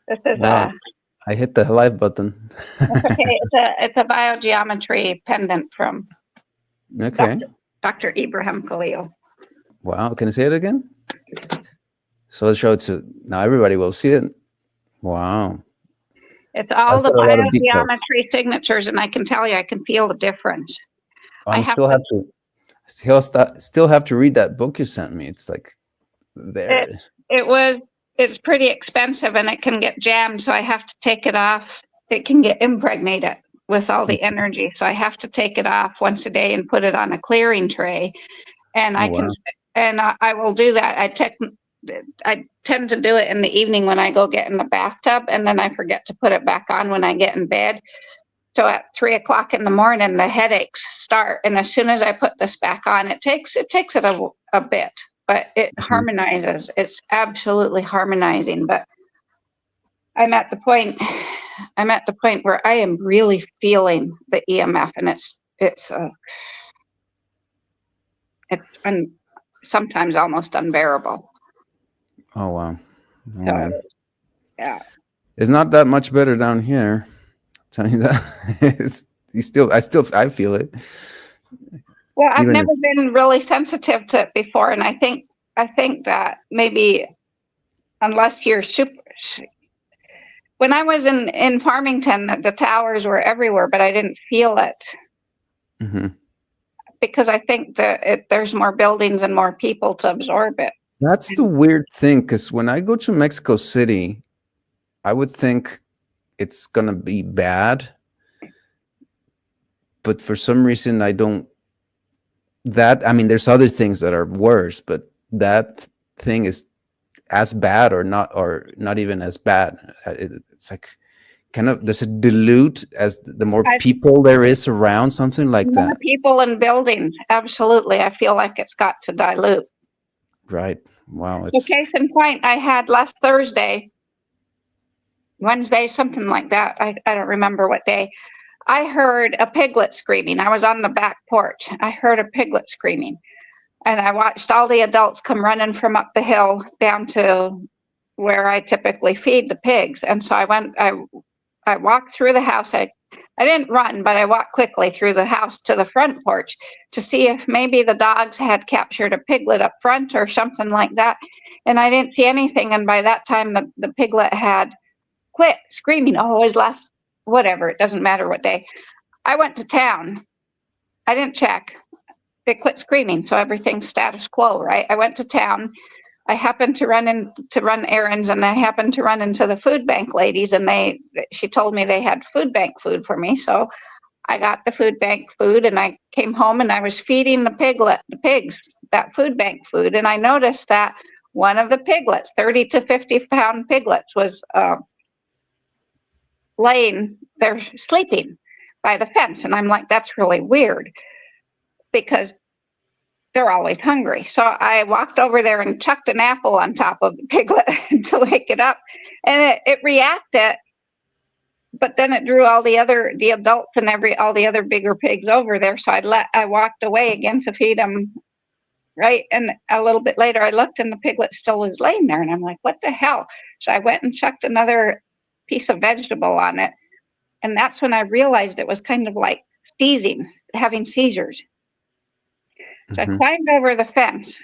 This is Wow. I hit the live button. it's a biogeometry pendant from Okay. Dr. Ibrahim Khalil. Wow. Can you say it again? So I'll show it to now everybody will see it. Wow. It's all That's the got a lot of details. biogeometry signatures, and I can tell you, I can feel the difference. I I'm have still to. have to still have to read that book you sent me. It's like It, there. it was. It's pretty expensive, and it can get jammed, so I have to take it off. It can get impregnated with all the energy, so I have to take it off once a day and put it on a clearing tray. And Oh I can, wow. and I will do that. I tend to do it in the evening when I go get in the bathtub, and then I forget to put it back on when I get in bed. So at 3 o'clock in the morning, the headaches start, and as soon as I put this back on, it takes it a bit, but it Mhm. harmonizes. It's absolutely harmonizing. But I'm at the point, I'm at the point where I am really feeling the EMF, and it's sometimes almost unbearable. Oh wow. Oh So man. yeah. It's not that much better down here. I'll tell you that. it's I feel it. Well, I've Even if never been really sensitive to it before, and I think that maybe unless you're super. When I was in Farmington, the towers were everywhere, but I didn't feel it Mhm. because I think that there's more buildings and more people to absorb it. That's the weird thing, because when I go to Mexico City, I would think it's gonna be bad, but for some reason I don't. That I mean, there's other things that are worse, but that thing is as bad or not even as bad. It's like kind of does it dilute as the more I, people there is around something like more that, people and buildings, absolutely. I feel like it's got to dilute. right? Wow, So it's case in point, I had last Thursday, Wednesday, something like that. I don't remember what day. I heard a piglet screaming. I was on the back porch. I heard a piglet screaming. And I watched all the adults come running from up the hill down to where I typically feed the pigs. And so I walked through the house. I didn't run, but I walked quickly through the house to the front porch to see if maybe the dogs had captured a piglet up front or something like that. And I didn't see anything. And by that time, the piglet had quit screaming. Oh, it was last, whatever. It doesn't matter what day. I went to town. I didn't check. They quit screaming. So everything's status quo, right? I went to town. I happened to run errands, and I happened to run into the food bank ladies, and she told me they had food bank food for me. So I got the food bank food, and I came home and I was feeding the pigs that food bank food, and I noticed that one of the piglets, 30 to 50 pound piglets, was laying there sleeping by the fence, and I'm like, that's really weird because they're always hungry. So I walked over there and chucked an apple on top of the piglet to wake it up. And it reacted, but then it drew the adults and all the other bigger pigs over there. So I walked away again to feed them. Right. And a little bit later I looked and the piglet still was laying there. And I'm like, what the hell? So I went and chucked another piece of vegetable on it. And that's when I realized it was kind of like having seizures. So I mhm. climbed over the fence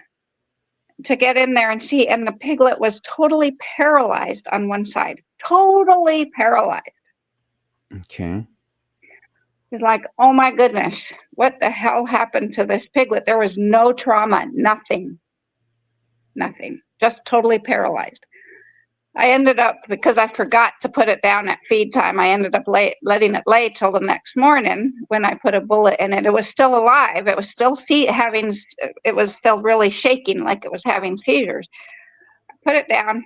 to get in there and see. And the piglet was totally paralyzed on one side, totally paralyzed. Okay. It's like, oh my goodness, what the hell happened to this piglet? There was no trauma, nothing, just totally paralyzed. I ended up, because I forgot to put it down at feed time, I ended up letting it lay till the next morning when I put a bullet in it. It was still alive. It was still it was still really shaking like it was having seizures. I put it down.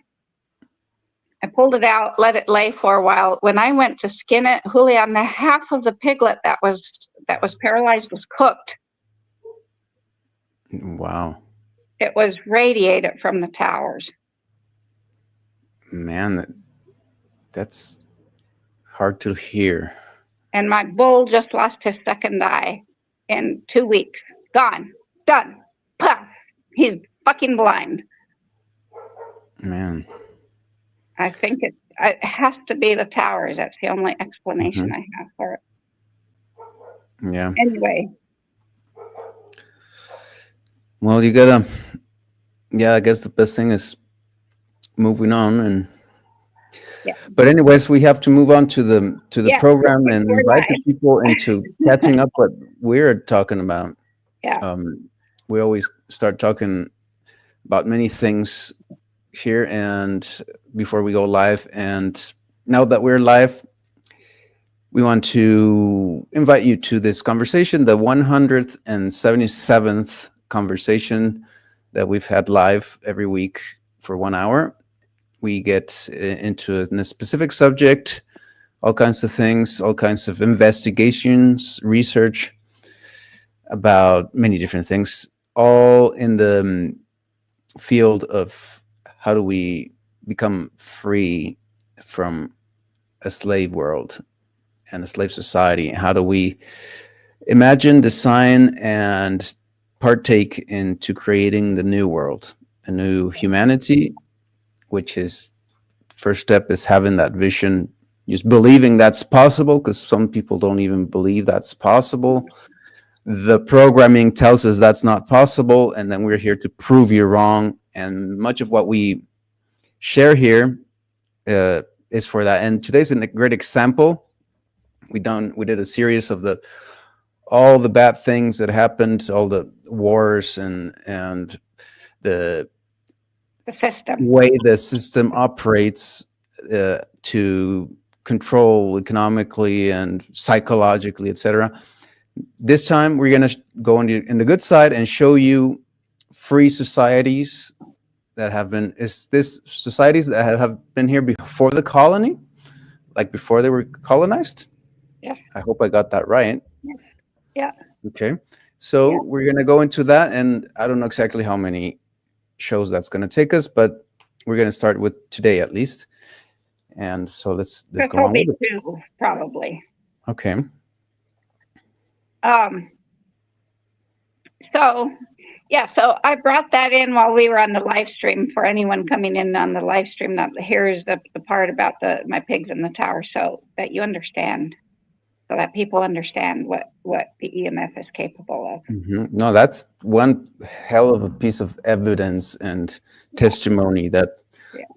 I pulled it out, let it lay for a while. When I went to skin it, Julian, the half of the piglet that was paralyzed was cooked. Wow, It was radiated from the towers. man, that's hard to hear. And my bull just lost his second eye in 2 weeks. Gone. Done. Puff. He's fucking blind. Man, I think it has to be the towers. That's the only explanation Mhm. I have for it. Yeah. Anyway, Well, you gotta. Yeah, I guess the best thing is moving on. And yeah, but anyways, we have to move on to the yeah, program and we're invite the live. people into catching up what we're talking about. Yeah, We always start talking about many things here and before we go live. And now that we're live, we want to invite you to this conversation, the 177th conversation that we've had live every week for 1 hour. We get into a specific subject, all kinds of things, all kinds of investigations, research about many different things, all in the field of how do we become free from a slave world and a slave society. How do we imagine, design, and partake into creating the new world, a new humanity, which is first step is having that vision, just believing that's possible, because some people don't even believe that's possible. The programming tells us that's not possible, and then we're here to prove you wrong. And much of what we share here is for that. And today's a great example. We did a series of all the bad things that happened, all the wars and the the system. way the system operates to control economically and psychologically, etc. This time, we're going to go in the good side and show you free societies that have been. Is this societies that have been here before the colony, like before they were colonized? Yes. I hope I got that right. Yeah. Okay. So Yeah. we're going to go into that, and I don't know exactly how many shows that's going to take us, but we're going to start with today at least. And so let's This go will on be with it. two, probably. Okay. So, yeah, so I brought that in while we were on the live stream for anyone coming in on the live stream. That here's the part about my pigs in the tower, so that you understand, so that people understand what the EMF is capable of. No, that's one hell of a piece of evidence and testimony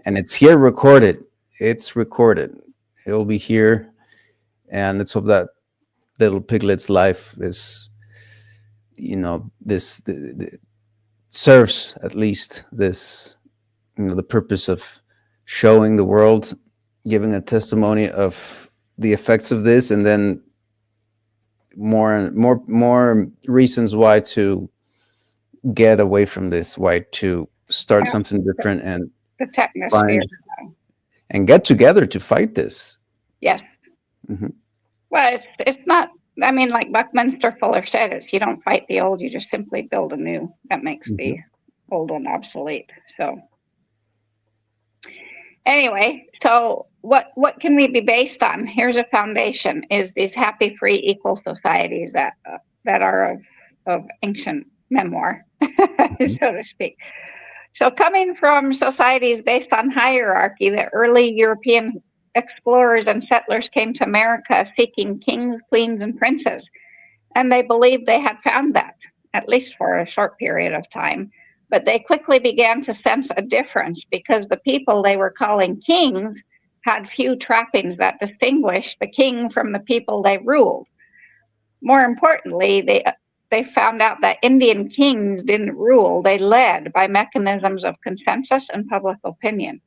and it's here recorded. It's recorded. It'll be here, and let's hope that little piglet's life is, this serves at least this, the purpose of showing the world, giving a testimony of the effects of this, and then more reasons why to get away from this, why to start something different and the technosphere and get together to fight this. Yes. Mm-hmm. Well, it's not, I mean, like Buckminster Fuller said, it's you don't fight the old, you just simply build a new that makes the old one obsolete. So anyway, so what can we be based on? Here's a foundation: is these happy, free, equal societies that are of ancient memoir, so to speak. So coming from societies based on hierarchy, the early European explorers and settlers came to America seeking kings, queens, and princes, and they believed they had found that, at least for a short period of time. But they quickly began to sense a difference because the people they were calling kings had few trappings that distinguished the king from the people they ruled. More importantly, they found out that Indian kings didn't rule, they led by mechanisms of consensus and public opinion.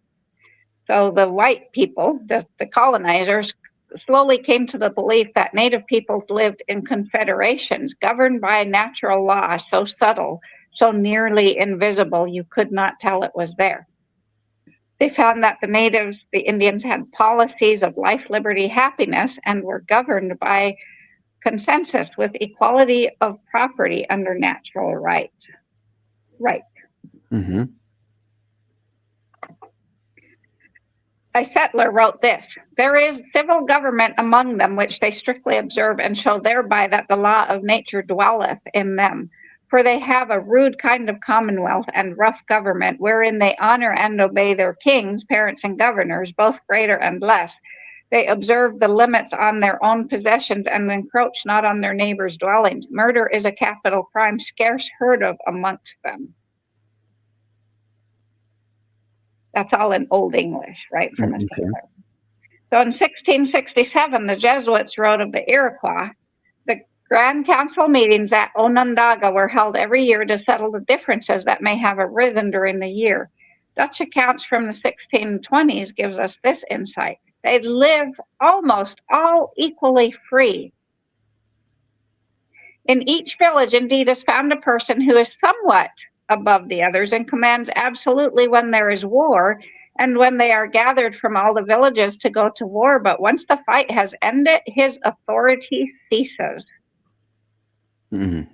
So the white people, the colonizers, slowly came to the belief that Native peoples lived in confederations governed by natural law so subtle, so nearly invisible, you could not tell it was there. They found that the Indians, had policies of life, liberty, happiness, and were governed by consensus with equality of property under natural right. Right. Mm-hmm. A settler wrote this: there is civil government among them, which they strictly observe and show thereby that the law of nature dwelleth in them. For they have a rude kind of commonwealth and rough government, wherein they honor and obey their kings, parents, and governors, both greater and less. They observe the limits on their own possessions and encroach not on their neighbors' dwellings. Murder is a capital crime scarce heard of amongst them. That's all in Old English, right, from a Okay. sailor. So in 1667, the Jesuits wrote of the Iroquois. The Grand Council meetings at Onondaga were held every year to settle the differences that may have arisen during the year. Dutch accounts from the 1620s gives us this insight. They live almost all equally free. In each village, indeed, is found a person who is somewhat above the others and commands absolutely when there is war and when they are gathered from all the villages to go to war. But once the fight has ended, his authority ceases. Mhm.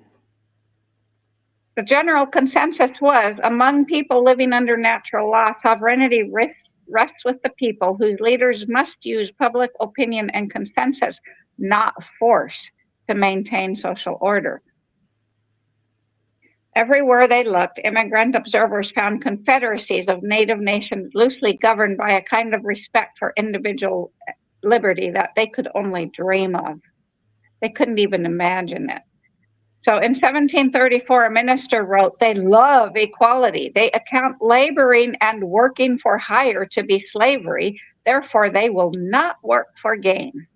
The general consensus was, among people living under natural law, sovereignty rests with the people, whose leaders must use public opinion and consensus, not force, to maintain social order. Everywhere they looked, immigrant observers found confederacies of native nations loosely governed by a kind of respect for individual liberty that they could only dream of. They couldn't even imagine it. So in 1734, a minister wrote, they love equality. They account laboring and working for hire to be slavery. Therefore, they will not work for gain.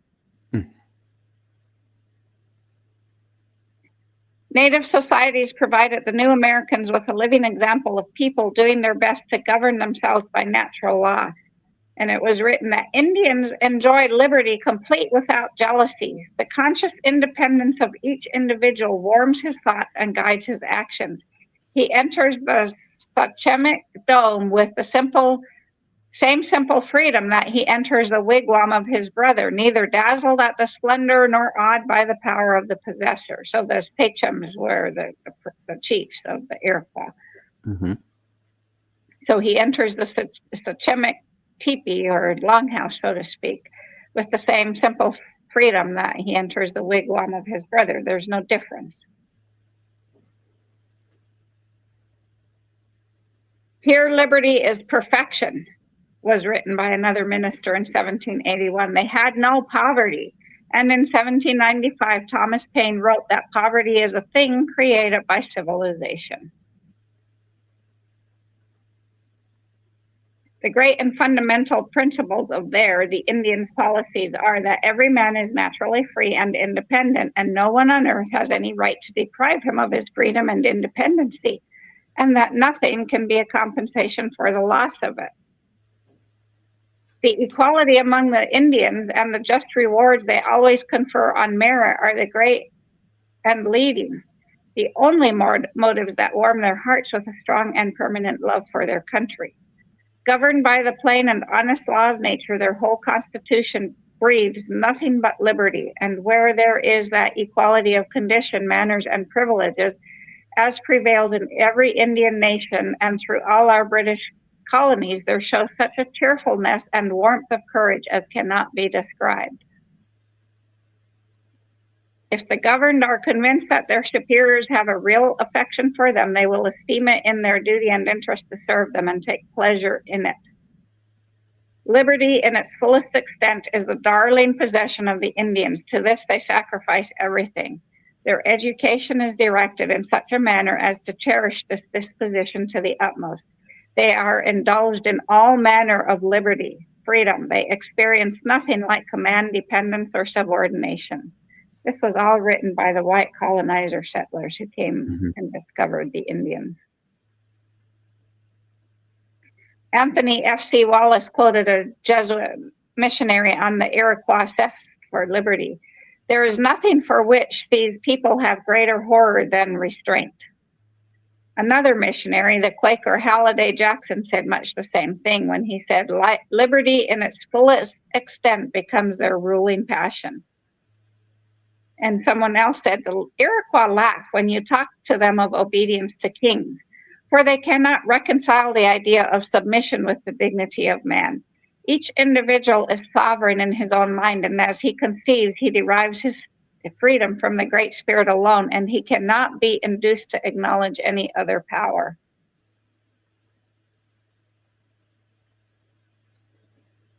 Native societies provided the new Americans with a living example of people doing their best to govern themselves by natural law. And it was written that Indians enjoy liberty complete without jealousy. The conscious independence of each individual warms his thoughts and guides his actions. He enters the Sachemic dome with the same simple freedom that he enters the wigwam of his brother, neither dazzled at the splendor nor awed by the power of the possessor. So the Sachems were the chiefs of the Iroquois. Mhm. So he enters the Sachemic teepee or longhouse, so to speak, with the same simple freedom that he enters the wigwam of his brother. There's no difference. Here, liberty is perfection, was written by another minister in 1781. They had no poverty. And in 1795, Thomas Paine wrote that poverty is a thing created by civilization. The great and fundamental principles of the Indians' policies are that every man is naturally free and independent, and no one on earth has any right to deprive him of his freedom and independency, and that nothing can be a compensation for the loss of it. The equality among the Indians and the just rewards they always confer on merit are the great and leading, the only motives that warm their hearts with a strong and permanent love for their country. Governed by the plain and honest law of nature, their whole constitution breathes nothing but liberty. And where there is that equality of condition, manners, and privileges, as prevailed in every Indian nation and through all our British colonies, there shows such a cheerfulness and warmth of courage as cannot be described. If the governed are convinced that their superiors have a real affection for them, they will esteem it in their duty and interest to serve them and take pleasure in it. Liberty in its fullest extent is the darling possession of the Indians. To this they sacrifice everything. Their education is directed in such a manner as to cherish this disposition to the utmost. They are indulged in all manner of liberty, freedom. They experience nothing like command, dependence, or subordination. This was all written by the white colonizer settlers who came and discovered the Indians. Anthony F.C. Wallace quoted a Jesuit missionary on the Iroquois theft for liberty. There is nothing for which these people have greater horror than restraint. Another missionary, the Quaker Halliday Jackson, said much the same thing when he said, liberty in its fullest extent becomes their ruling passion. And someone else said, the Iroquois laugh when you talk to them of obedience to kings, for they cannot reconcile the idea of submission with the dignity of man. Each individual is sovereign in his own mind, and as he conceives, he derives his freedom from the Great Spirit alone, and he cannot be induced to acknowledge any other power.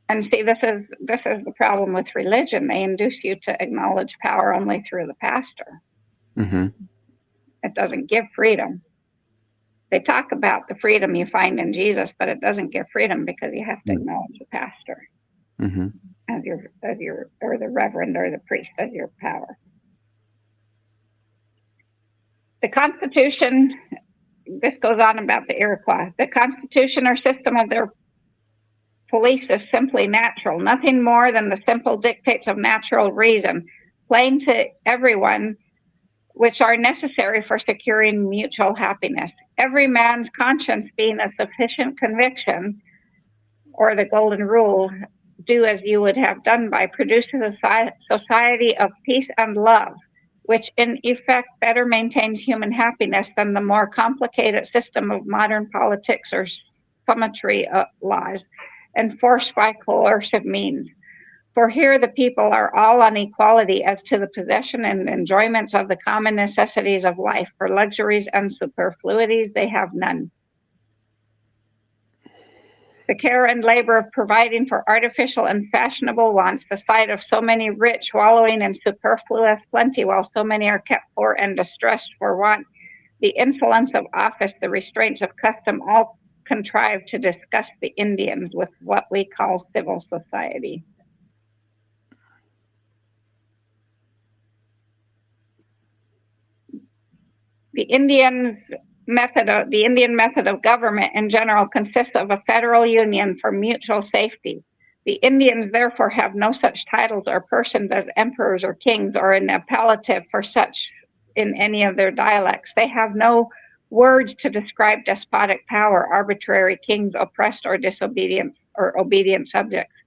And see, this is the problem with religion. They induce you to acknowledge power only through the pastor. Mm-hmm. It doesn't give freedom. They talk about the freedom you find in Jesus, but it doesn't give freedom because you have to acknowledge the pastor Mm-hmm. as your or the reverend or the priest as your power. The Constitution, this goes on about the Iroquois. The Constitution or system of their police is simply natural, nothing more than the simple dictates of natural reason, plain to everyone, which are necessary for securing mutual happiness. Every man's conscience being a sufficient conviction, or the golden rule, do as you would have done by, produces a society of peace and love, which in effect better maintains human happiness than the more complicated system of modern politics or summatory laws enforced by coercive means. For here the people are all on equality as to the possession and enjoyments of the common necessities of life. For luxuries and superfluities they have none. The care and labor of providing for artificial and fashionable wants, the sight of so many rich wallowing in superfluous plenty while so many are kept poor and distressed for want, the insolence of office, the restraints of custom, all contrive to disgust the Indians with what we call civil society. The Indian method of government in general consists of a federal union for mutual safety. The Indians therefore have no such titles or persons as emperors or kings, or an appellative for such in any of their dialects. They have no words to describe despotic power, arbitrary kings, oppressed or disobedient or obedient subjects.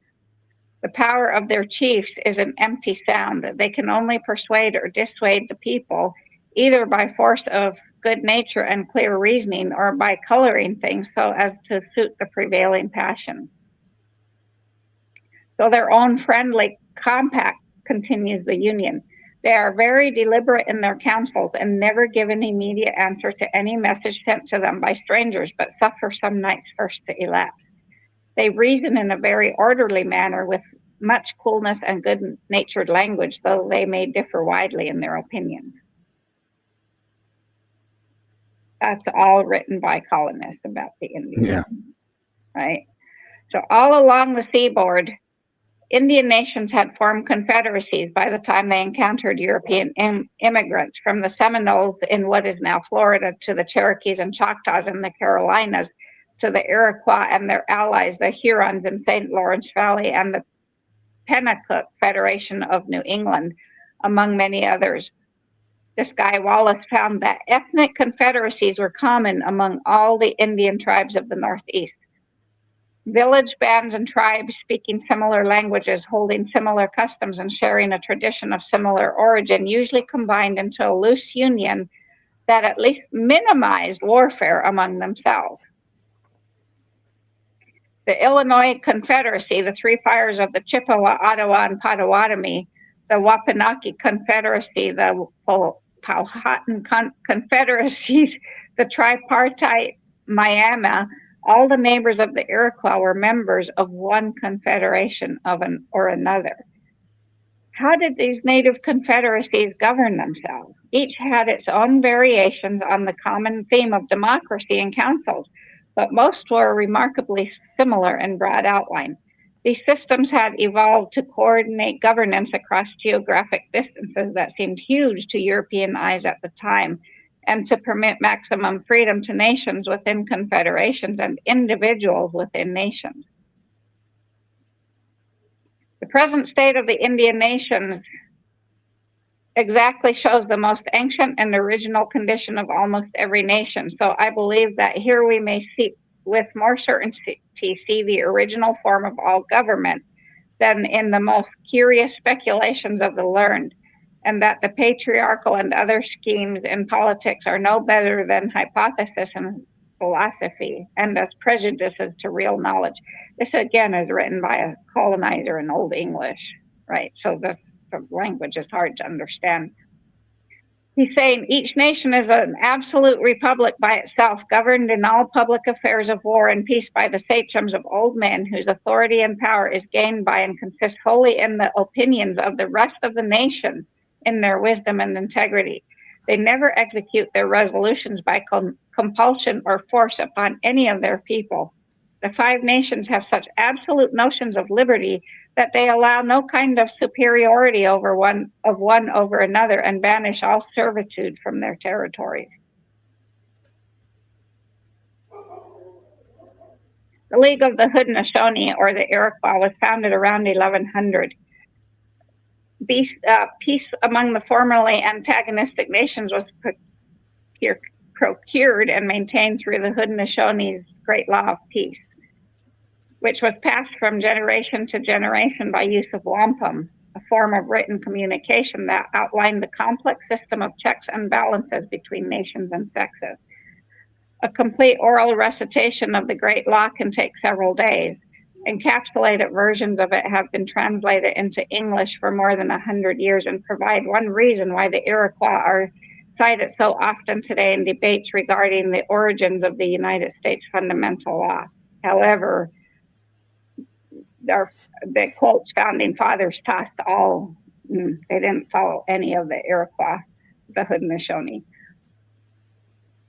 The power of their chiefs is an empty sound. They can only persuade or dissuade the people, either by force of good nature and clear reasoning, or by coloring things so as to suit the prevailing passion. So their own friendly compact continues the union. They are very deliberate in their counsels and never give an immediate answer to any message sent to them by strangers, but suffer some nights first to elapse. They reason in a very orderly manner with much coolness and good-natured language, though they may differ widely in their opinions. That's all written by colonists about the Indians. Yeah. Right? So all along the seaboard, Indian nations had formed confederacies by the time they encountered European immigrants, from the Seminoles in what is now Florida to the Cherokees and Choctaws in the Carolinas, to the Iroquois and their allies, the Hurons in St. Lawrence Valley and the Pennacook Federation of New England, among many others. This guy Wallace found that ethnic confederacies were common among all the Indian tribes of the Northeast. Village bands and tribes speaking similar languages, holding similar customs, and sharing a tradition of similar origin usually combined into a loose union that at least minimized warfare among themselves. The Illinois Confederacy, the Three Fires of the Chippewa, Ottawa, and Potawatomi, the Wapanaki Confederacy, the Powhatan Confederacies, the Tripartite Miami, all the neighbors of the Iroquois were members of one confederation or another. How did these native confederacies govern themselves? Each had its own variations on the common theme of democracy and councils, but most were remarkably similar in broad outline. These systems had evolved to coordinate governance across geographic distances that seemed huge to European eyes at the time, and to permit maximum freedom to nations within confederations and individuals within nations. The present state of the Indian nations exactly shows the most ancient and original condition of almost every nation. So I believe that here we may see with more certainty the original form of all government than in the most curious speculations of the learned, and that the patriarchal and other schemes in politics are no better than hypothesis and philosophy, and as prejudices to real knowledge. This again is written by a colonizer in Old English, right? So this the language is hard to understand. He's saying each nation is an absolute republic by itself, governed in all public affairs of war and peace by the sachems of old men, whose authority and power is gained by and consists wholly in the opinions of the rest of the nation, in their wisdom and integrity. They never execute their resolutions by compulsion or force upon any of their people. The five nations have such absolute notions of liberty that they allow no kind of superiority over one over another, and banish all servitude from their territories. The League of the Haudenosaunee, or the Iroquois, was founded around 1100. Peace among the formerly antagonistic nations was procured and maintained through the Haudenosaunee Great Law of Peace, which was passed from generation to generation by use of wampum, a form of written communication that outlined the complex system of checks and balances between nations and sexes. A complete oral recitation of the Great Law can take several days. Encapsulated versions of it have been translated into English for more than 100 years and provide one reason why the Iroquois are cited so often today in debates regarding the origins of the United States fundamental law. However, the quotes founding fathers tossed all, they didn't follow any of the Iroquois, the Haudenosaunee,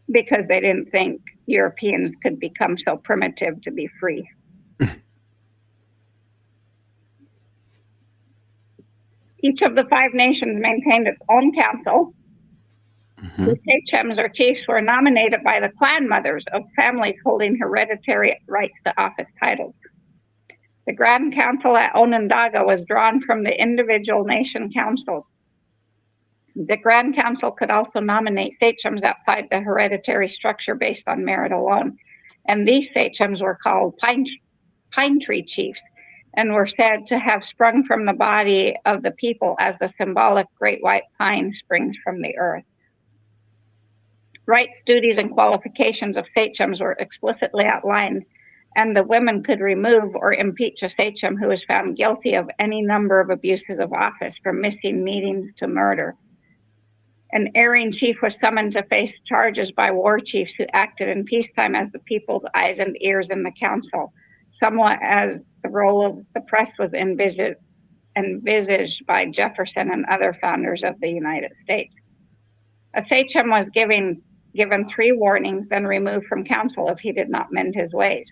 because they didn't think Europeans could become so primitive to be free. Each of the five nations maintained its own council. The sachems or chiefs were nominated by the clan mothers of families holding hereditary rights to office titles. The Grand Council at Onondaga was drawn from the individual nation councils. The Grand Council could also nominate sachems outside the hereditary structure based on merit alone. And these sachems were called pine tree chiefs and were said to have sprung from the body of the people as the symbolic great white pine springs from the earth. Rights, duties, and qualifications of sachems were explicitly outlined, and the women could remove or impeach a sachem who was found guilty of any number of abuses of office, from missing meetings to murder. An erring chief was summoned to face charges by war chiefs who acted in peacetime as the people's eyes and ears in the council, somewhat as the role of the press was envisaged by Jefferson and other founders of the United States. A sachem was given 3 warnings, then removed from council if he did not mend his ways.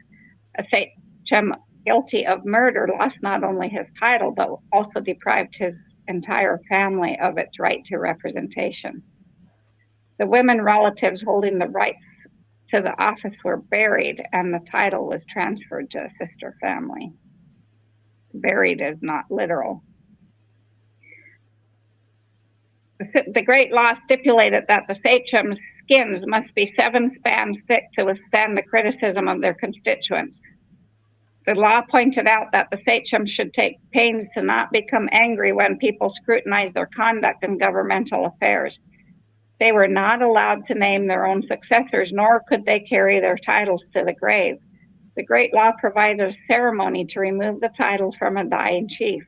A sachem guilty of murder lost not only his title, but also deprived his entire family of its right to representation. The women relatives holding the rights to the office were buried, and the title was transferred to a sister family. Buried is not literal. The Great Law stipulated that the sachems' skins must be 7 spans thick to withstand the criticism of their constituents. The law pointed out that the sachems should take pains to not become angry when people scrutinize their conduct in governmental affairs. They were not allowed to name their own successors, nor could they carry their titles to the grave. The Great Law provided a ceremony to remove the title from a dying chief.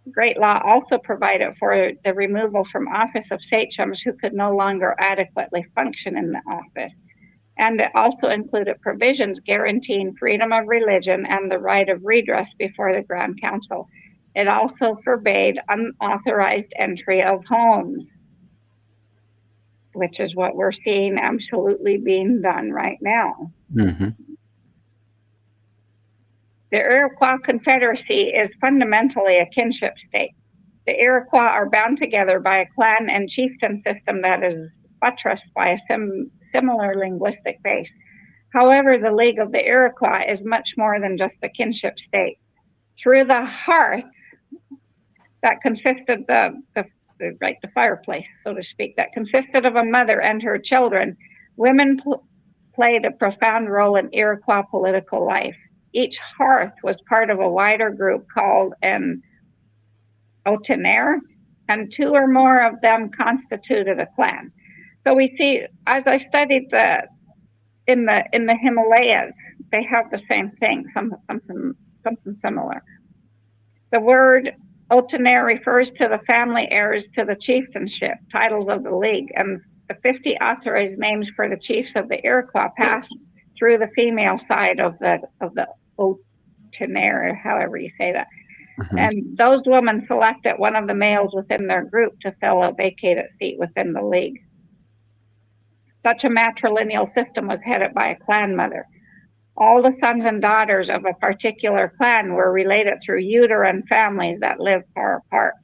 The Great Law also provided for the removal from office of sachems who could no longer adequately function in the office. And it also included provisions guaranteeing freedom of religion and the right of redress before the Grand Council. It also forbade unauthorized entry of homes, which is what we're seeing absolutely being done right now. Mm-hmm. The Iroquois Confederacy is fundamentally a kinship state. The Iroquois are bound together by a clan and chieftain system that is buttressed by a similar linguistic base. However, the League of the Iroquois is much more than just a kinship state. Through the hearth that consisted the fireplace, so to speak, that consisted of a mother and her children, women played a profound role in Iroquois political life. Each hearth was part of a wider group called an Otenaire, and 2 or more of them constituted a clan. So we see, as I studied in the Himalayas, they have the same thing, something similar. The word Otaner refers to the family heirs to the chieftainship titles of the League, and the 50 authorized names for the chiefs of the Iroquois passed through the female side of the Otaner, however you say that. Mhm. And those women selected one of the males within their group to fill a vacated seat within the League. Such a matrilineal system was headed by a clan mother. All the sons and daughters of a particular clan were related through uterine families that lived far apart.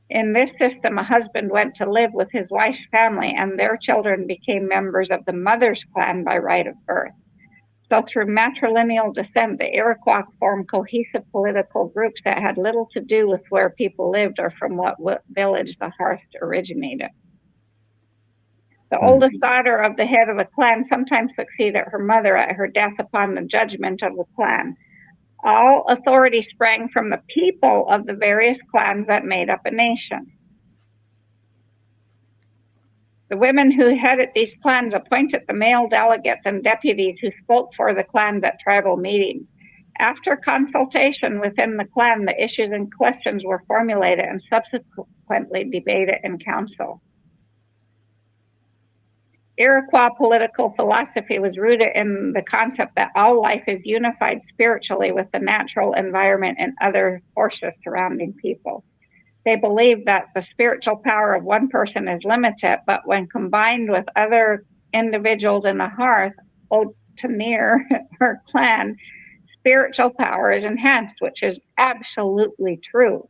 In this system, a husband went to live with his wife's family, and their children became members of the mother's clan by right of birth. So through matrilineal descent, the Iroquois formed cohesive political groups that had little to do with where people lived or from what village the hearth originated. The oldest daughter of the head of the clan sometimes succeeded her mother at her death upon the judgment of the clan. All authority sprang from the people of the various clans that made up a nation. The women who headed these clans appointed the male delegates and deputies who spoke for the clans at tribal meetings. After consultation within the clan, the issues and questions were formulated and subsequently debated in council. Iroquois political philosophy was rooted in the concept that all life is unified spiritually with the natural environment and other forces surrounding people. They believed that the spiritual power of one person is limited, but when combined with other individuals in the hearth, Otaner, or clan, spiritual power is enhanced, which is absolutely true.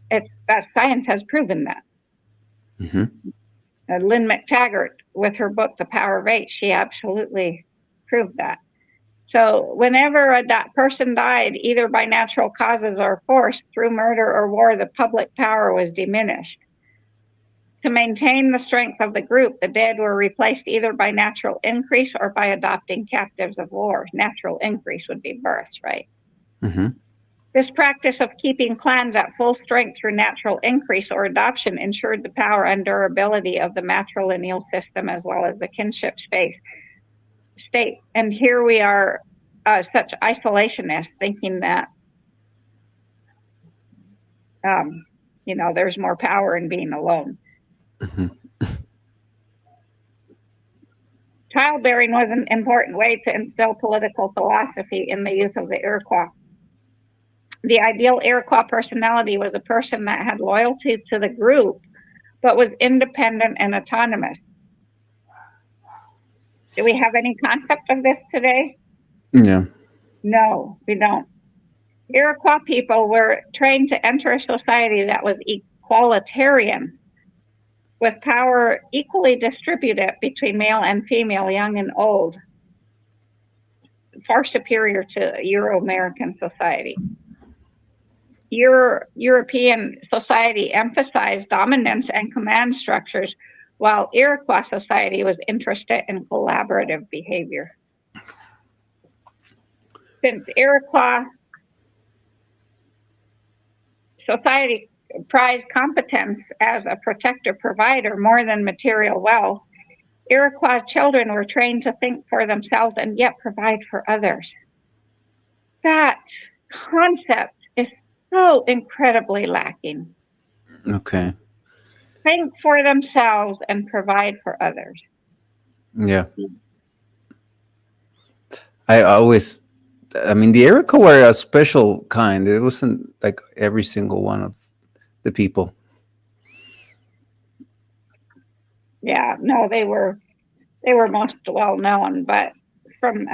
That science has proven that. Mm-hmm. Lynn McTaggart, with her book, The Power of Eight, she absolutely proved that. So whenever a person died, either by natural causes or force, through murder or war, the public power was diminished. To maintain the strength of the group, the dead were replaced either by natural increase or by adopting captives of war. Natural increase would be births, right? Mm-hmm. This practice of keeping clans at full strength through natural increase or adoption ensured the power and durability of the matrilineal system as well as the kinship state. And here we are, such isolationists, thinking that, there's more power in being alone. Mm-hmm. Childbearing was an important way to instill political philosophy in the youth of the Iroquois. The ideal Iroquois personality was a person that had loyalty to the group, but was independent and autonomous. Do we have any concept of this today? Yeah. No, we don't. Iroquois people were trained to enter a society that was equalitarian, with power equally distributed between male and female, young and old, far superior to Euro-American society. European society emphasized dominance and command structures, while Iroquois society was interested in collaborative behavior. Since Iroquois society prized competence as a protector provider more than material wealth, Iroquois children were trained to think for themselves and yet provide for others. That concept is so incredibly lacking. Okay. Think for themselves and provide for others. Yeah. The Iroquois were a special kind. It wasn't like every single one of the people. Yeah, no, they were most well known, but from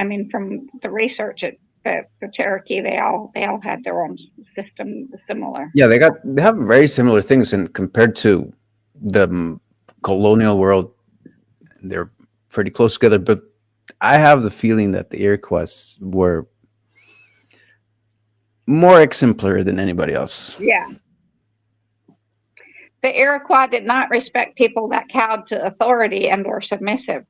the research at the Cherokee, they all had their own system similar. Yeah, they have very similar things, and compared to the colonial world, they're pretty close together. But I have the feeling that the Iroquois were more exemplary than anybody else. Yeah. The Iroquois did not respect people that cowed to authority and were submissive.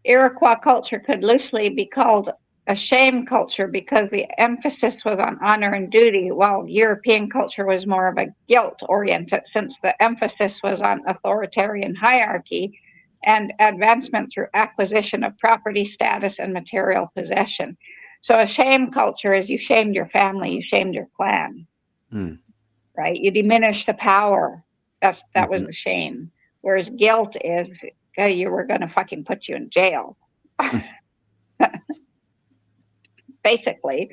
Iroquois culture could loosely be called a shame culture because the emphasis was on honor and duty, while European culture was more of a guilt-oriented, since the emphasis was on authoritarian hierarchy and advancement through acquisition of property, status, and material possession. So a shame culture is you shamed your family, you shamed your clan. right? You diminish the power. That was Mhm. the shame. Whereas guilt is, hey, you were going to fucking put you in jail, basically.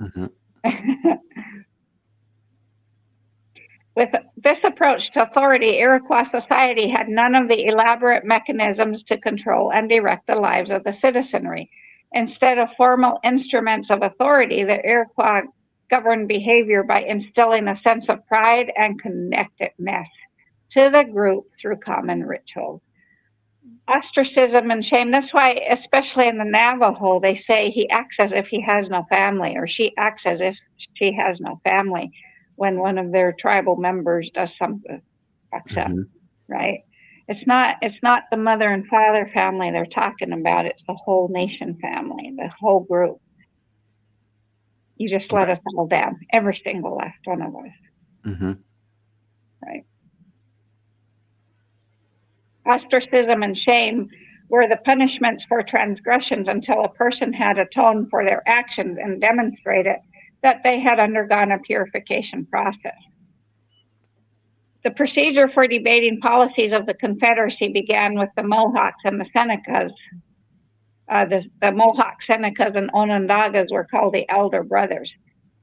Mhm. With this approach to authority, Iroquois society had none of the elaborate mechanisms to control and direct the lives of the citizenry. Instead of formal instruments of authority, the Iroquois governed behavior by instilling a sense of pride and connectedness to the group through common rituals. Ostracism and shame. That's why, especially in the Navajo, they say he acts as if he has no family, or she acts as if she has no family when one of their tribal members does something fucks up, Mhm. right? It's not the mother and father family they're talking about. It's the whole nation family, the whole group. You just let us all down, every single last one of us, Mhm. right? Ostracism and shame were the punishments for transgressions until a person had atoned for their actions and demonstrated that they had undergone a purification process. The procedure for debating policies of the Confederacy began with the Mohawks and the Senecas. The Mohawk Senecas and Onondagas were called the Elder Brothers.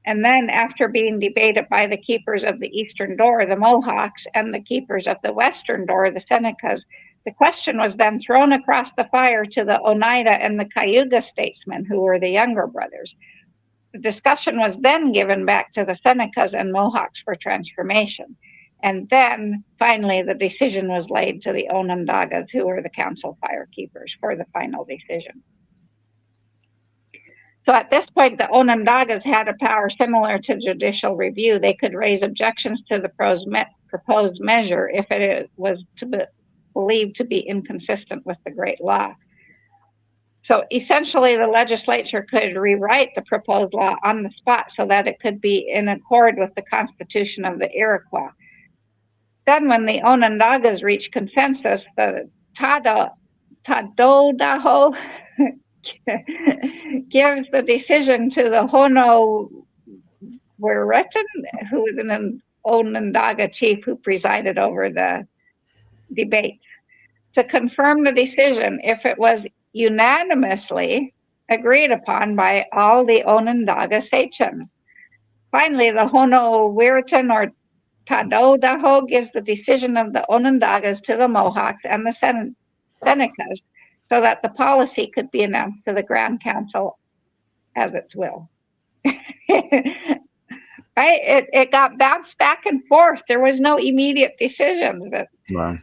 And then, after being debated by the keepers of the Eastern Door, the Mohawks, and the keepers of the Western Door, the Senecas, the question was then thrown across the fire to the Oneida and the Cayuga statesmen, who were the younger brothers. The discussion was then given back to the Senecas and Mohawks for transformation. And then, finally, the decision was laid to the Onondagas, who were the council fire keepers, for the final decision. So at this point, the Onondagas had a power similar to judicial review. They could raise objections to the proposed measure if it was believed to be inconsistent with the Great Law. So essentially, the legislature could rewrite the proposed law on the spot so that it could be in accord with the Constitution of the Iroquois. Then, when the Onondagas reached consensus, the Tadodaho gives the decision to the Hono Weretan, who was an Onondaga chief who presided over the debate, to confirm the decision if it was unanimously agreed upon by all the Onondaga sachems. Finally, the Hono Weretan or Tadodaho gives the decision of the Onondagas to the Mohawks and the Senecas so that the policy could be announced to the Grand Council as its will. Right? It got bounced back and forth. There was no immediate decisions. But Wow.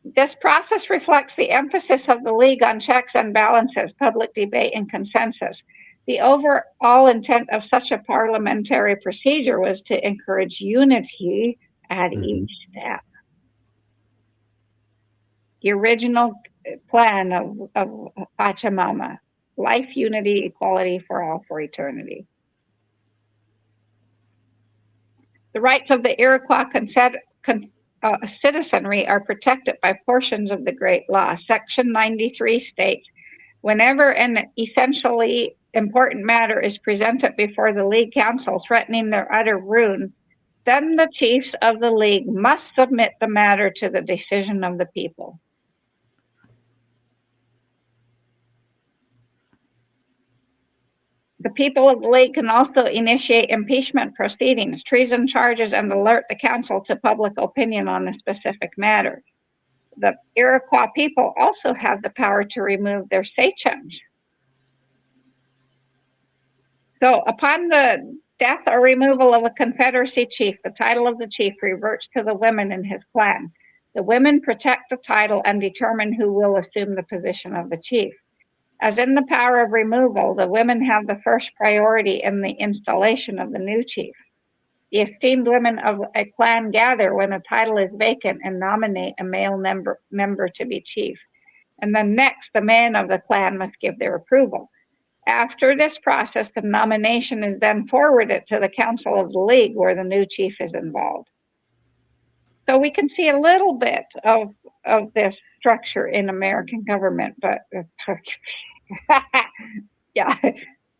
this process reflects the emphasis of the League on checks and balances, public debate, and consensus. The overall intent of such a parliamentary procedure was to encourage unity at Mhm. each step. The original plan of Pachamama, life, unity, equality for all for eternity. The rights of the Iroquois citizenry are protected by portions of the Great Law. Section 93 states, whenever an essentially important matter is presented before the League Council threatening their utter ruin, then the chiefs of the League must submit the matter to the decision of the people. The people of the League can also initiate impeachment proceedings, treason charges, and alert the council to public opinion on a specific matter. The Iroquois people also have the power to remove their sachems. So, upon the death or removal of a Confederacy chief, the title of the chief reverts to the women in his clan. The women protect the title and determine who will assume the position of the chief. As in the power of removal, the women have the first priority in the installation of the new chief. The esteemed women of a clan gather when a title is vacant and nominate a male member to be chief. And then next, the men of the clan must give their approval. After this process, the nomination is then forwarded to the Council of the League, where the new chief is involved. So we can see a little bit of this structure in American government, but yeah,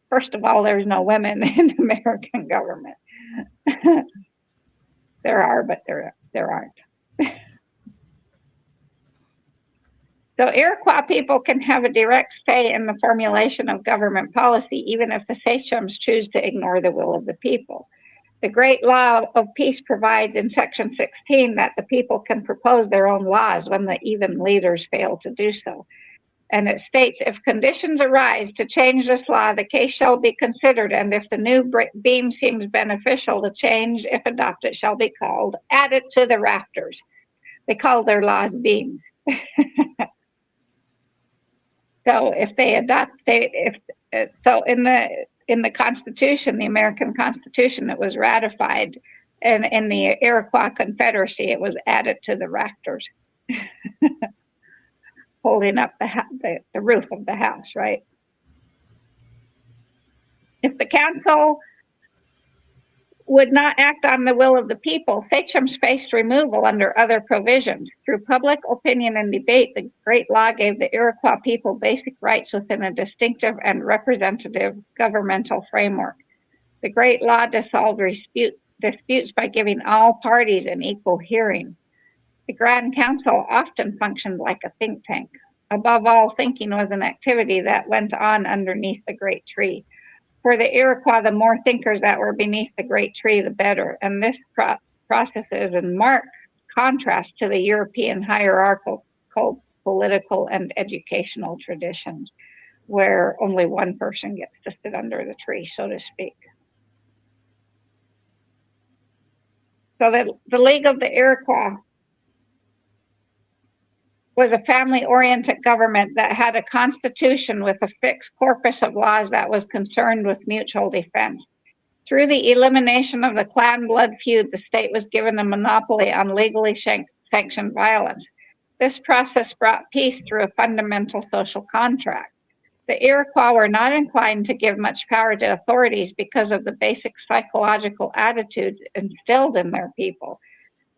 first of all, there's no women in American government. There are, but there aren't. So Iroquois people can have a direct say in the formulation of government policy, even if the sachems choose to ignore the will of the people. The Great Law of Peace provides in Section 16 that the people can propose their own laws when the even leaders fail to do so. And it states, if conditions arise to change this law, the case shall be considered, and if the new beam seems beneficial, the change, if adopted, shall be called added to the rafters. They call their laws beams. So if they adopt, so in the Constitution, the American Constitution, it was ratified, and in the Iroquois Confederacy, it was added to the rafters, holding up the roof of the house, right? If the council would not act on the will of the people, sachems faced removal under other provisions. Through public opinion and debate, the Great Law gave the Iroquois people basic rights within a distinctive and representative governmental framework. The Great Law dissolved disputes by giving all parties an equal hearing. The Grand Council often functioned like a think tank. Above all, thinking was an activity that went on underneath the great tree. For the Iroquois, the more thinkers that were beneath the great tree, the better. And this process is in marked contrast to the European hierarchical political and educational traditions, where only one person gets to sit under the tree, so to speak. So the League of the Iroquois was a family-oriented government that had a constitution with a fixed corpus of laws that was concerned with mutual defense. Through the elimination of the clan blood feud, the state was given a monopoly on legally sanctioned violence. This process brought peace through a fundamental social contract. The Iroquois were not inclined to give much power to authorities because of the basic psychological attitudes instilled in their people.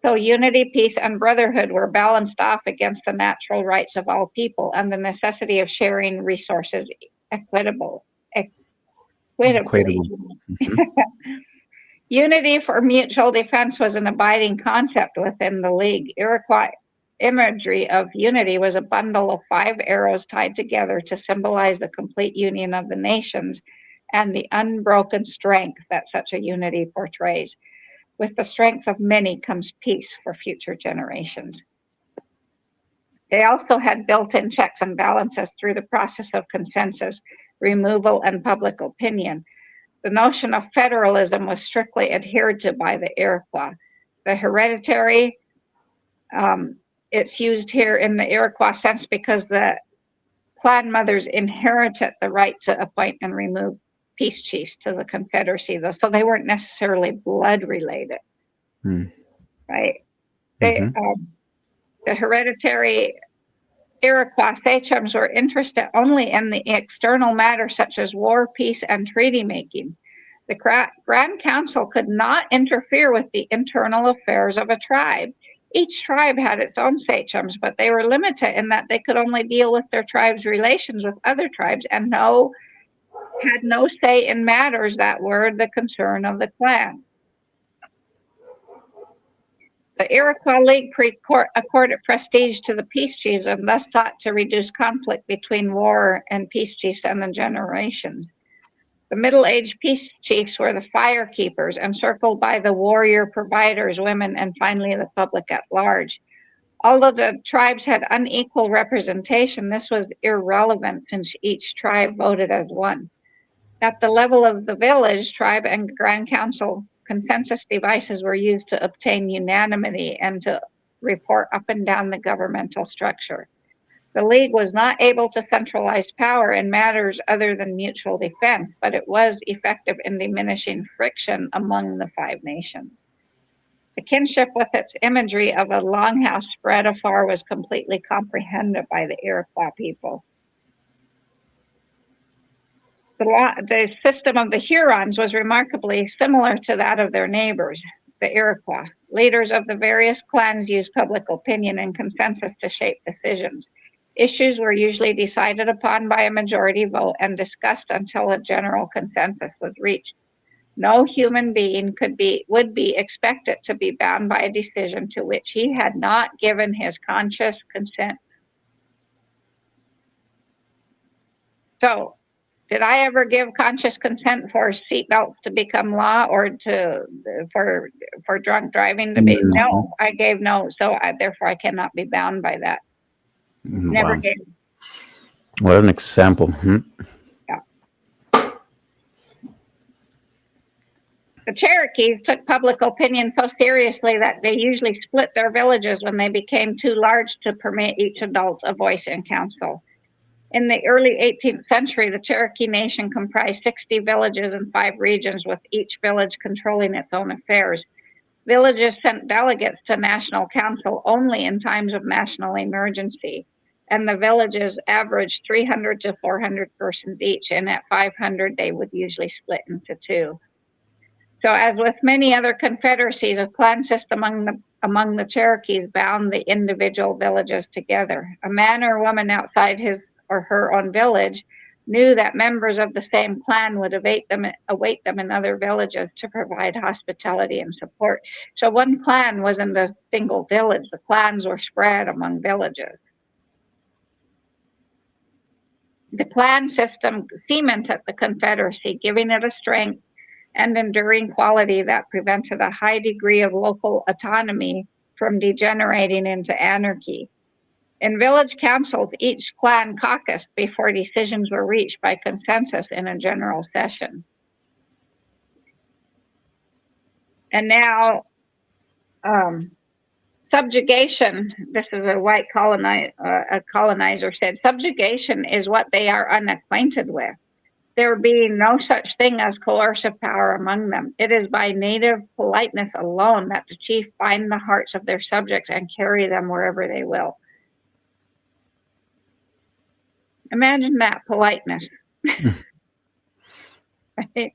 So unity, peace, and brotherhood were balanced off against the natural rights of all people and the necessity of sharing resources equitably. Mm-hmm. Unity for mutual defense was an abiding concept within the League. Iroquois imagery of unity was a bundle of 5 arrows tied together to symbolize the complete union of the nations and the unbroken strength that such a unity portrays. With the strength of many comes peace for future generations. They also had built-in checks and balances through the process of consensus, removal, and public opinion. The notion of federalism was strictly adhered to by the Iroquois. The hereditary, it's used here in the Iroquois sense because the clan mothers inherited the right to appoint and remove peace chiefs to the Confederacy, though, so they weren't necessarily blood related, right? The hereditary Iroquois sachems were interested only in the external matters such as war, peace, and treaty making. The Grand Council could not interfere with the internal affairs of a tribe. Each tribe had its own sachems, but they were limited in that they could only deal with their tribe's relations with other tribes and had no say in matters that were the concern of the clan. The Iroquois League accorded prestige to the peace chiefs and thus sought to reduce conflict between war and peace chiefs and the generations. The middle-aged peace chiefs were the fire keepers, encircled by the warrior providers, women, and finally the public at large. Although the tribes had unequal representation, this was irrelevant since each tribe voted as one. At the level of the village, tribe and Grand Council, consensus devices were used to obtain unanimity and to report up and down the governmental structure. The League was not able to centralize power in matters other than mutual defense, but it was effective in diminishing friction among the 5 nations. The kinship with its imagery of a longhouse spread afar was completely comprehended by the Iroquois people. The system of the Hurons was remarkably similar to that of their neighbors, the Iroquois. Leaders of the various clans used public opinion and consensus to shape decisions. Issues were usually decided upon by a majority vote and discussed until a general consensus was reached. No human being would be expected to be bound by a decision to which he had not given his conscious consent. So, did I ever give conscious consent for seatbelts to become law or for drunk driving to be? No, I gave no. So therefore, I cannot be bound by that. Never Wow. gave. What an example. Yeah. The Cherokees took public opinion so seriously that they usually split their villages when they became too large to permit each adult a voice in council. In the early 18th century, the Cherokee Nation comprised 60 villages in 5 regions, with each village controlling its own affairs. Villages sent delegates to National Council only in times of national emergency, and the villages averaged 300 to 400 persons each, and at 500, they would usually split into 2. So, as with many other confederacies, a clan system among the Cherokees bound the individual villages together. A man or woman outside his or her own village knew that members of the same clan would await them in other villages to provide hospitality and support. So one clan wasn't a single village. The clans were spread among villages. The clan system cemented the Confederacy, giving it a strength and enduring quality that prevented a high degree of local autonomy from degenerating into anarchy. In village councils, each clan caucused before decisions were reached by consensus in a general session. And now, subjugation, this is a white colonizer said, subjugation is what they are unacquainted with. There being no such thing as coercive power among them. It is by native politeness alone that the chief bind the hearts of their subjects and carry them wherever they will. Imagine that politeness. Right?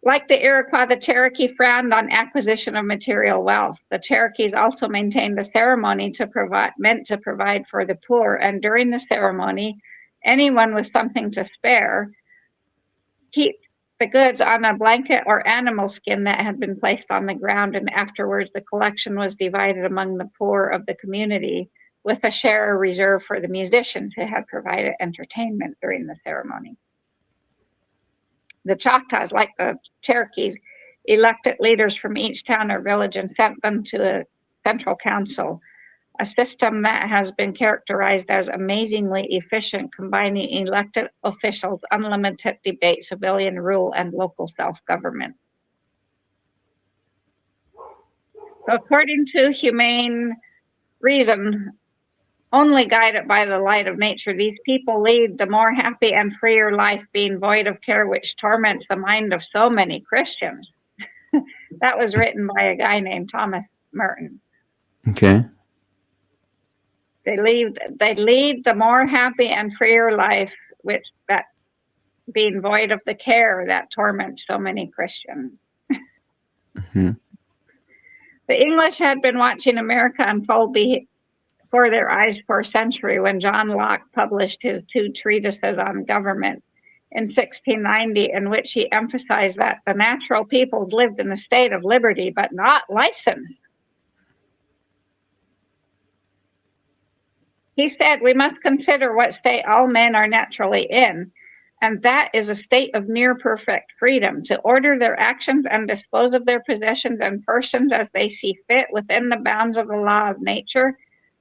Like the Iroquois, the Cherokee frowned on acquisition of material wealth. The Cherokees also maintained a ceremony meant to provide for the poor, and during the ceremony, anyone with something to spare keeps the goods on a blanket or animal skin that had been placed on the ground, and afterwards the collection was divided among the poor of the community, with a share reserved for the musicians who had provided entertainment during the ceremony. The Choctaws, like the Cherokees, elected leaders from each town or village and sent them to a central council, a system that has been characterized as amazingly efficient, combining elected officials, unlimited debate, civilian rule, and local self-government. So according to humane reason, only guided by the light of nature, these people lead the more happy and freer life, being void of care, which torments the mind of so many Christians. That was written by a guy named Thomas Merton. Okay. They lead the more happy and freer life, which that being void of the care that torments so many Christians. Mm-hmm. The English had been watching America unfold before their eyes for a century when John Locke published his 2 treatises on government in 1690, in which he emphasized that the natural peoples lived in a state of liberty, but not license. He said, we must consider what state all men are naturally in, and that is a state of near perfect freedom, to order their actions and dispose of their possessions and persons as they see fit within the bounds of the law of nature,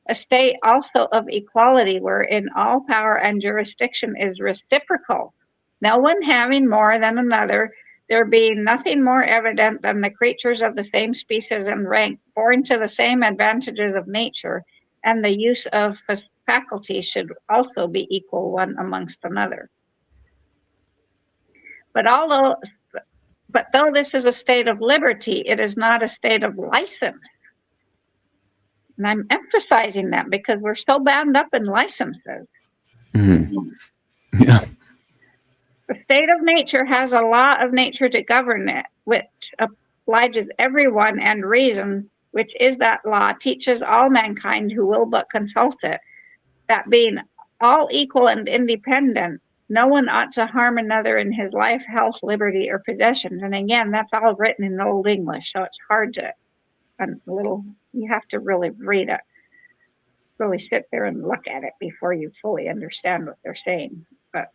a state also of equality, wherein all power and jurisdiction is reciprocal, no one having more than another, there being nothing more evident than the creatures of the same species and rank, born to the same advantages of nature, and the use of faculties should also be equal one amongst another. But though this is a state of liberty, it is not a state of license. And I'm emphasizing that because we're so bound up in licenses. Mm-hmm. Yeah. The state of nature has a law of nature to govern it, which obliges everyone, and reason, which is that law, teaches all mankind who will but consult it, that being all equal and independent, No one ought to harm another in his life, health, liberty, or possessions. And again, that's all written in Old English, so it's hard to, you have to really read it, really sit there and look at it before you fully understand what they're saying. But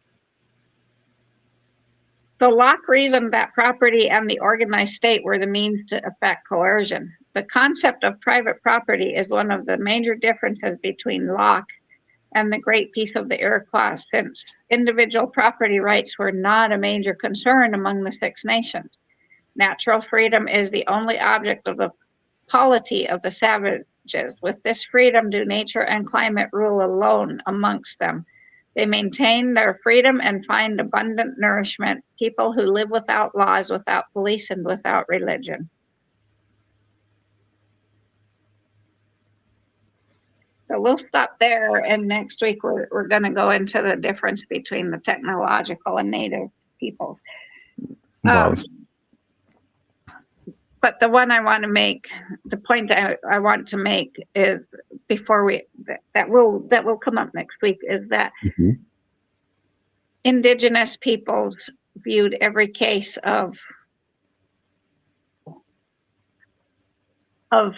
so Locke reasoned that property and the organized state were the means to effect coercion. The concept of private property is one of the major differences between Locke and the great peace of the Iroquois, since individual property rights were not a major concern among the Six Nations. Natural freedom is the only object of the polity of the savages. With this freedom do nature and climate rule alone amongst them. They maintain their freedom and find abundant nourishment, people who live without laws, without police, and without religion. So we'll stop there, and next week we're going to go into the difference between the technological and native peoples. Wow. But the one I want to make, the point I want to make is before that will come up next week, is that Indigenous peoples viewed every case of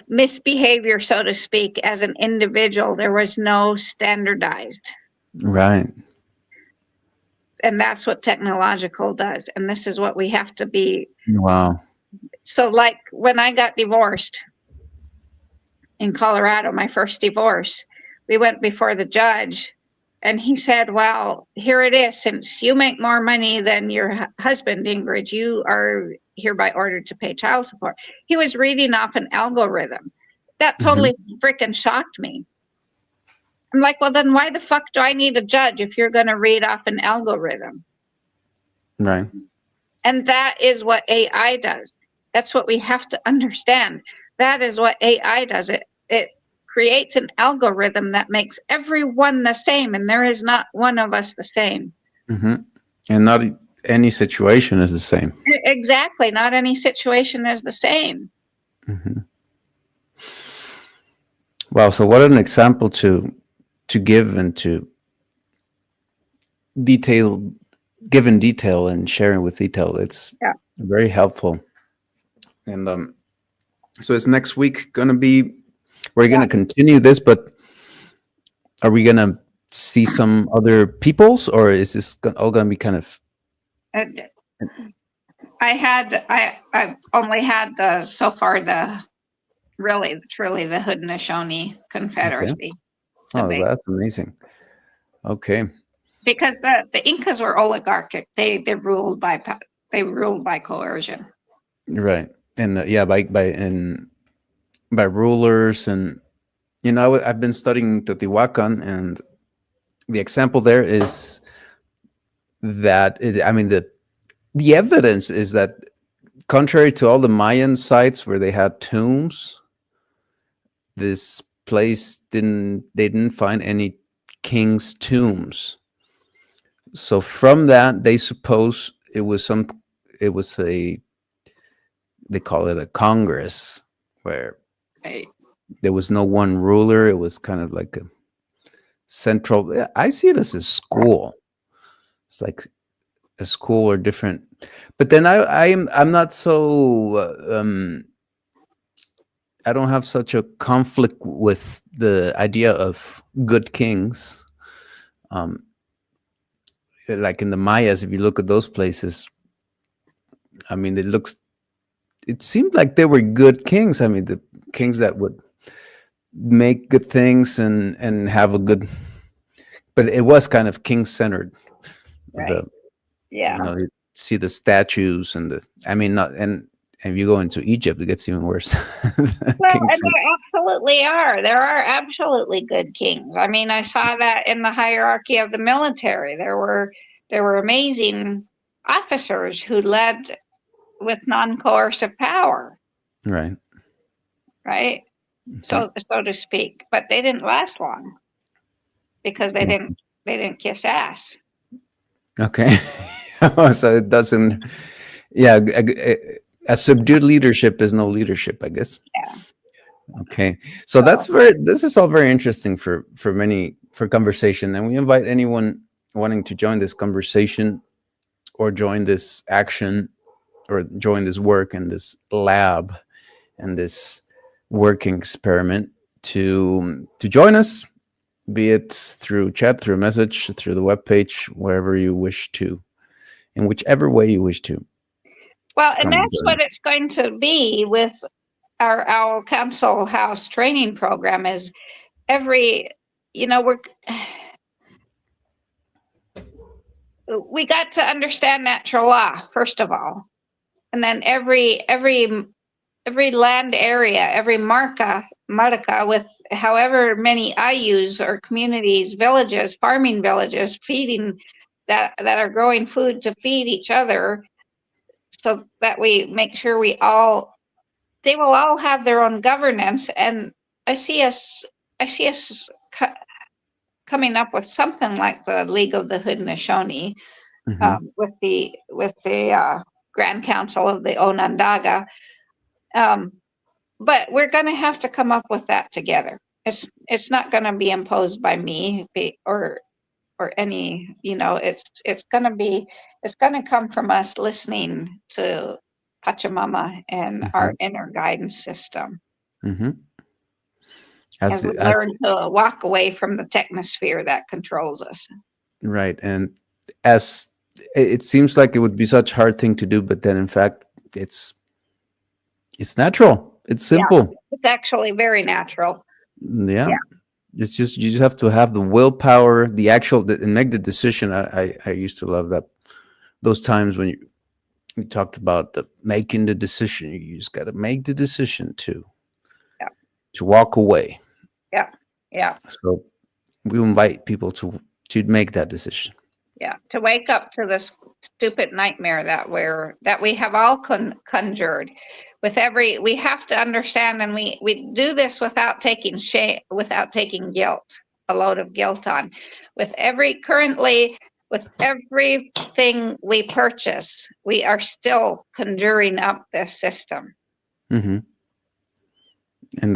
misbehavior, so to speak, as an individual. There was no standardized. Right. And that's what technological does. And this is what we have to be. Wow. So like when I got divorced in Colorado, my first divorce, we went before the judge and he said, well, here it is. Since you make more money than your husband, Ingrid, you are hereby ordered to pay child support. He was reading off an algorithm. That totally freaking shocked me. I'm like, well, then why the fuck do I need a judge if you're going to read off an algorithm? Right. And that is what AI does. That's what we have to understand. That is what AI does. It creates an algorithm that makes everyone the same, and there is not one of us the same. And not any situation is the same. Exactly. Not any situation is the same. Wow. So what an example to give and to give in detail and sharing with detail. It's very helpful. And so it's next week going to be, we're going to continue this, but are we going to see some other peoples, or is this all going to be kind of? I've only had so far truly the Haudenosaunee Confederacy. Okay. Oh, that's amazing. Okay. Because the Incas were oligarchic. They ruled by coercion. Right. And by rulers, and I've been studying Teotihuacan, and the example there is that the evidence is that contrary to all the Mayan sites where they had tombs, this place they didn't find any king's tombs. So from that, they suppose it was they call it a congress, where there was no one ruler. It was kind of like a central. I see it as a school. It's like a school or different. But then I'm not so. I don't have such a conflict with the idea of good kings. Like in the Mayas, if you look at those places, it seemed like they were good kings. The kings that would make good things and have a good, but it was kind of king-centered. Right. You see the statues and and if you go into Egypt, it gets even worse. Well, and there absolutely are. There are absolutely good kings. I saw that in the hierarchy of the military. There were amazing officers who led with non-coercive power. Right. Right. So to speak, but they didn't last long because they didn't kiss ass. Okay. So it doesn't. Yeah. A subdued leadership is no leadership, I guess. Yeah. Okay. So this is all very interesting for conversation. And we invite anyone wanting to join this conversation or join this action or join this work in this lab and this working experiment, to join us, be it through chat, through message, through the webpage, wherever you wish to, in whichever way you wish to. Well, and Come that's join what it's going to be with our Owl Council House training program. Is every, we got to understand natural law first of all, and then every land area, every marca with however many IUs or communities, villages, farming villages, feeding that are growing food to feed each other, so that we make sure they will all have their own governance. And I see us coming up with something like the League of the Haudenosaunee, with the Grand Council of the Onondaga. But we're going to have to come up with that together. It's not going to be imposed by me or any, it's going to come from us listening to Pachamama and our inner guidance system. As we learn to walk away from the technosphere that controls us. Right. And as it seems like it would be such a hard thing to do, but then in fact, it's natural. It's simple. Yeah, it's actually very natural. Yeah. It's just, you just have to have the willpower, and make the decision. I used to love that. Those times when you talked about making the decision, you just got to make the decision to walk away. Yeah. Yeah. So we invite people to make that decision. Yeah. To wake up to this stupid nightmare that we have all conjured with we have to understand, and we do this without taking shame, without taking guilt, a load of guilt on, with everything we purchase, we are still conjuring up this system. And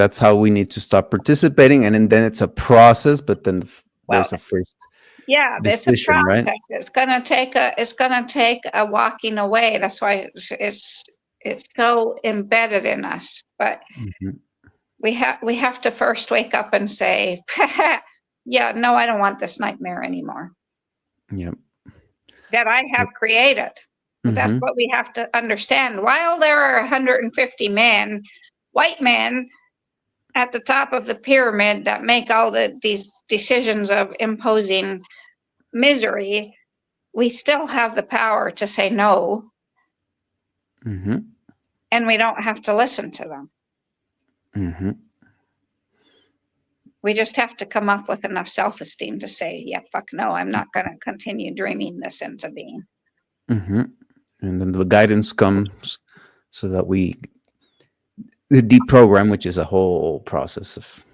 that's how we need to stop participating. And then it's a process, but then there's a first decision, it's a process. Right? It's gonna take a walking away. That's why it's so embedded in us. But we have to first wake up and say, yeah, no, I don't want this nightmare anymore. Yep. That I have created. That's what we have to understand. While there are 150 white men at the top of the pyramid that make all these decisions of imposing misery, we still have the power to say no. And we don't have to listen to them. We just have to come up with enough self-esteem to say, yeah, fuck no, I'm not going to continue dreaming this into being. And then the guidance comes so that the deprogram, which is a whole process of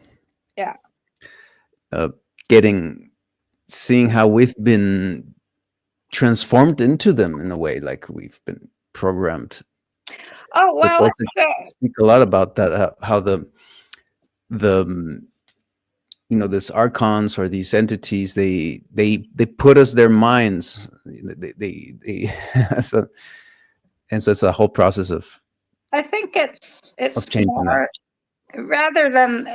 seeing how we've been transformed into them in a way, like we've been programmed. Oh, well, speak a lot about that, how the this archons or these entities, they put us their minds, so it's a whole process of, I think it's more, rather than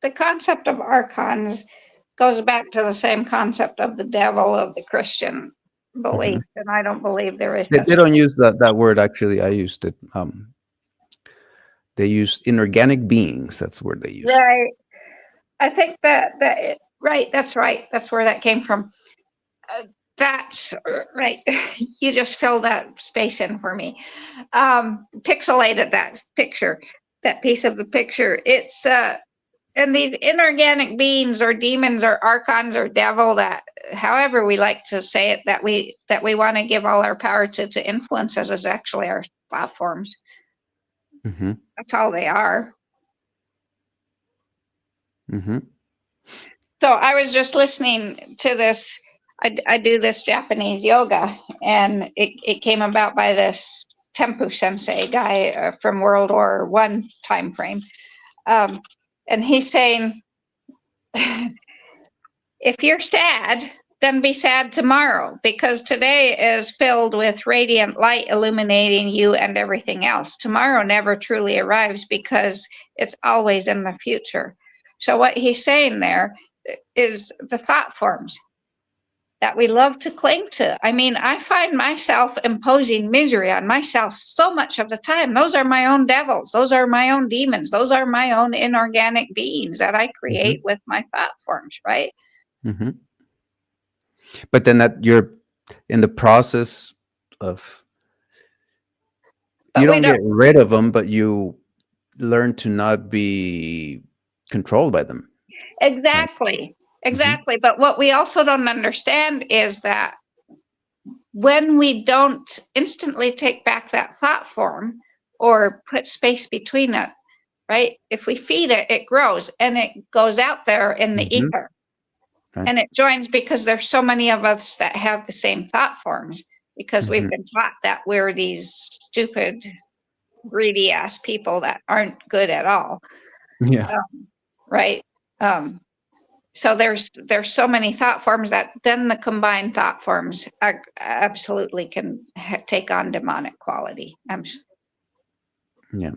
the concept of archons goes back to the same concept of the devil of the Christian belief, and I don't believe there is. They don't use that word. Actually, I used it. They use inorganic beings. That's the word they use. Right. I think right. That's right. That's where that came from. That's right. You just filled that space in for me. Pixelated that picture, that piece of the picture. It's and these inorganic beings or demons or archons or devil, that however we like to say it, that we want to give all our power to influence us, is actually our platforms. That's all they are. So I was just listening to this. I do this Japanese yoga, and it came about by this Tempu Sensei guy from World War I time frame. And he's saying, if you're sad, then be sad tomorrow, because today is filled with radiant light illuminating you and everything else. Tomorrow never truly arrives because it's always in the future. So what he's saying there is the thought forms that we love to cling to. I mean, I find myself imposing misery on myself so much of the time. Those are my own devils. Those are my own demons. Those are my own inorganic beings that I create with my thought forms, right? Mm-hmm. But then that you're in the process of, you don't get rid of them, but you learn to not be controlled by them. Exactly. Exactly. But what we also don't understand is that when we don't instantly take back that thought form or put space between it, right? If we feed it, it grows and it goes out there in the ether. Right. And it joins because there's so many of us that have the same thought forms, because we've been taught that we're these stupid, greedy ass people that aren't good at all. Yeah. Right. So there's so many thought forms that then the combined thought forms absolutely can take on demonic quality. Yeah.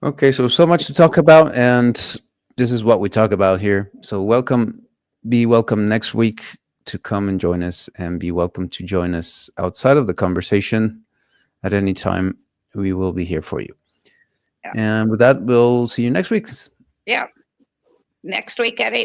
Okay, so much to talk about, and this is what we talk about here. So be welcome next week to come and join us, and be welcome to join us outside of the conversation at any time. We will be here for you. Yeah. And with that, we'll see you next week. Yeah. Next week at 8.